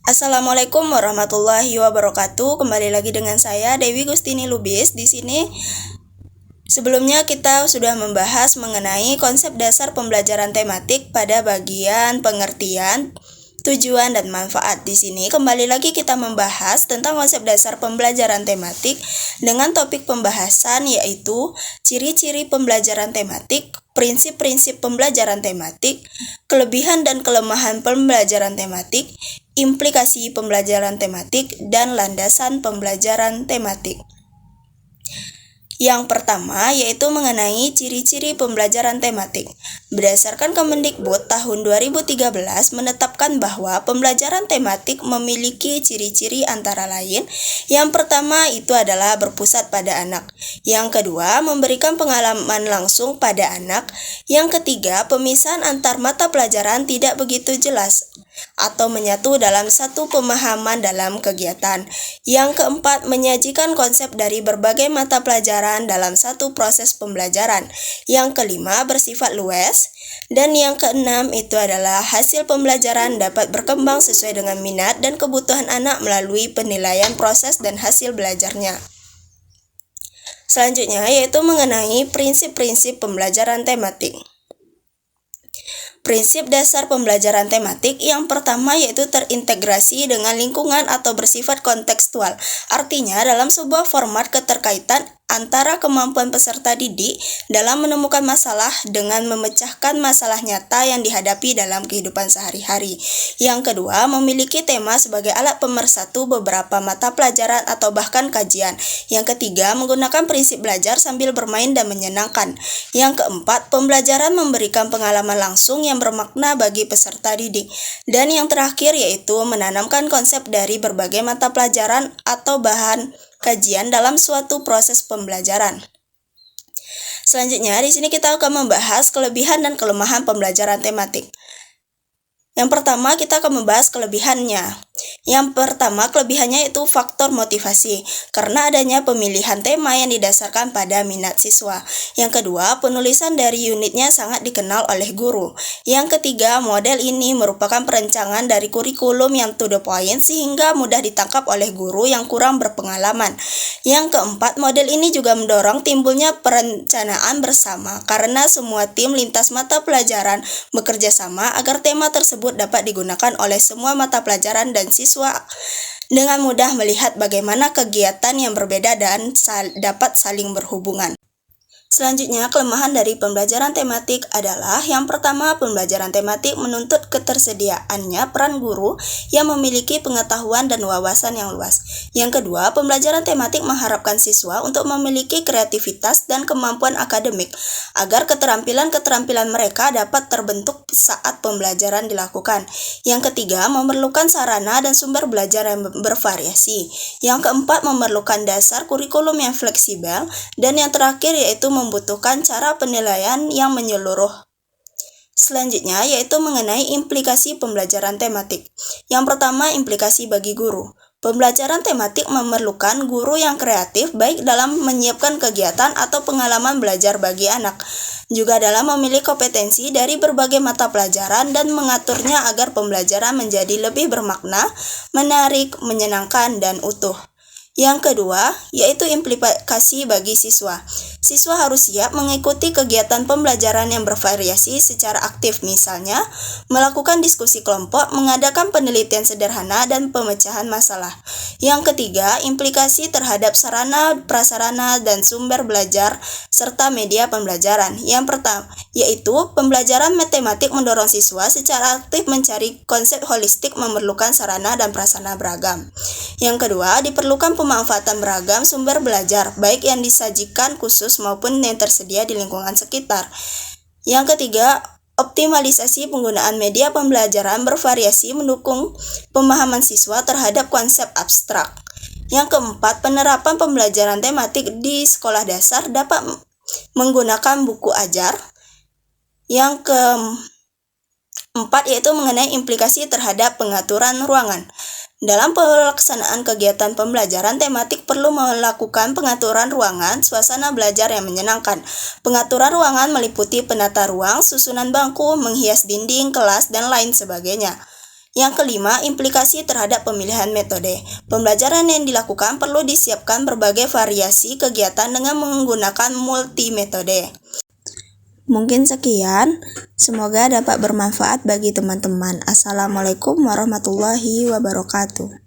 Assalamualaikum warahmatullahi wabarakatuh. Kembali lagi dengan saya Dewi Gustini Lubis di sini. Sebelumnya kita sudah membahas mengenai konsep dasar pembelajaran tematik pada bagian pengertian, tujuan dan manfaat. Di sini kembali lagi kita membahas tentang konsep dasar pembelajaran tematik dengan topik pembahasan yaitu ciri-ciri pembelajaran tematik, prinsip-prinsip pembelajaran tematik, kelebihan dan kelemahan pembelajaran tematik, implikasi pembelajaran tematik, dan landasan pembelajaran tematik. Yang pertama yaitu mengenai ciri-ciri pembelajaran tematik. Berdasarkan Kemendikbud tahun 2013 menetapkan bahwa pembelajaran tematik memiliki ciri-ciri antara lain. Yang pertama itu adalah berpusat pada anak. Yang kedua, memberikan pengalaman langsung pada anak. Yang ketiga, pemisahan antar mata pelajaran tidak begitu jelas atau menyatu dalam satu pemahaman dalam kegiatan. Yang keempat, menyajikan konsep dari berbagai mata pelajaran dalam satu proses pembelajaran. Yang kelima, bersifat luas. Dan yang keenam itu adalah hasil pembelajaran dapat berkembang sesuai dengan minat dan kebutuhan anak melalui penilaian proses dan hasil belajarnya. Selanjutnya yaitu mengenai prinsip-prinsip pembelajaran tematik. Prinsip dasar pembelajaran tematik yang pertama yaitu terintegrasi dengan lingkungan atau bersifat kontekstual. Artinya dalam sebuah format keterkaitan antara kemampuan peserta didik dalam menemukan masalah dengan memecahkan masalah nyata yang dihadapi dalam kehidupan sehari-hari. Yang kedua, memiliki tema sebagai alat pemersatu beberapa mata pelajaran atau bahkan kajian. Yang ketiga, menggunakan prinsip belajar sambil bermain dan menyenangkan. Yang keempat, pembelajaran memberikan pengalaman langsung yang bermakna bagi peserta didik. Dan yang terakhir yaitu menanamkan konsep dari berbagai mata pelajaran atau bahan kajian dalam suatu proses pembelajaran. Selanjutnya, di sini kita akan membahas kelebihan dan kelemahan pembelajaran tematik. Yang pertama, kita akan membahas kelebihannya. Yang pertama, kelebihannya itu faktor motivasi, karena adanya pemilihan tema yang didasarkan pada minat siswa. Yang kedua, penulisan dari unitnya sangat dikenal oleh guru. Yang ketiga, model ini merupakan perencanaan dari kurikulum yang to the point sehingga mudah ditangkap oleh guru yang kurang berpengalaman. Yang keempat, model ini juga mendorong timbulnya perencanaan bersama, karena semua tim lintas mata pelajaran bekerja sama agar tema tersebut dapat digunakan oleh semua mata pelajaran dan siswa dengan mudah melihat bagaimana kegiatan yang berbeda dan dapat saling berhubungan. Selanjutnya, kelemahan dari pembelajaran tematik adalah yang pertama, pembelajaran tematik menuntut ketersediaannya peran guru yang memiliki pengetahuan dan wawasan yang luas. Yang kedua, pembelajaran tematik mengharapkan siswa untuk memiliki kreativitas dan kemampuan akademik agar keterampilan-keterampilan mereka dapat terbentuk saat pembelajaran dilakukan. Yang ketiga, memerlukan sarana dan sumber belajar yang bervariasi. Yang keempat, memerlukan dasar kurikulum yang fleksibel. Dan yang terakhir yaitu membutuhkan cara penilaian yang menyeluruh. Selanjutnya yaitu mengenai implikasi pembelajaran tematik. Yang pertama, implikasi bagi guru. Pembelajaran tematik memerlukan guru yang kreatif baik dalam menyiapkan kegiatan atau pengalaman belajar bagi anak, juga dalam memilih kompetensi dari berbagai mata pelajaran dan mengaturnya agar pembelajaran menjadi lebih bermakna, menarik, menyenangkan, dan utuh. Yang kedua, yaitu implikasi bagi siswa. Siswa harus siap mengikuti kegiatan pembelajaran yang bervariasi secara aktif, misalnya melakukan diskusi kelompok, mengadakan penelitian sederhana, dan pemecahan masalah. Yang ketiga, implikasi terhadap sarana, prasarana, dan sumber belajar, serta media pembelajaran. Yang pertama, yaitu pembelajaran matematik mendorong siswa secara aktif mencari konsep holistik memerlukan sarana dan prasarana beragam. Yang kedua, diperlukan pemanfaatan beragam sumber belajar, baik yang disajikan khusus maupun yang tersedia di lingkungan sekitar. Yang ketiga, optimalisasi penggunaan media pembelajaran bervariasi mendukung pemahaman siswa terhadap konsep abstrak. Yang keempat, penerapan pembelajaran tematik di sekolah dasar dapat menggunakan buku ajar. Yang keempat, yaitu mengenai implikasi terhadap pengaturan ruangan. Dalam pelaksanaan kegiatan pembelajaran tematik perlu melakukan pengaturan ruangan, suasana belajar yang menyenangkan. Pengaturan ruangan meliputi penata ruang, susunan bangku, menghias dinding, kelas, dan lain sebagainya. Yang kelima, implikasi terhadap pemilihan metode. Pembelajaran yang dilakukan perlu disiapkan berbagai variasi kegiatan dengan menggunakan multimetode. Mungkin sekian, semoga dapat bermanfaat bagi teman-teman. Assalamualaikum warahmatullahi wabarakatuh.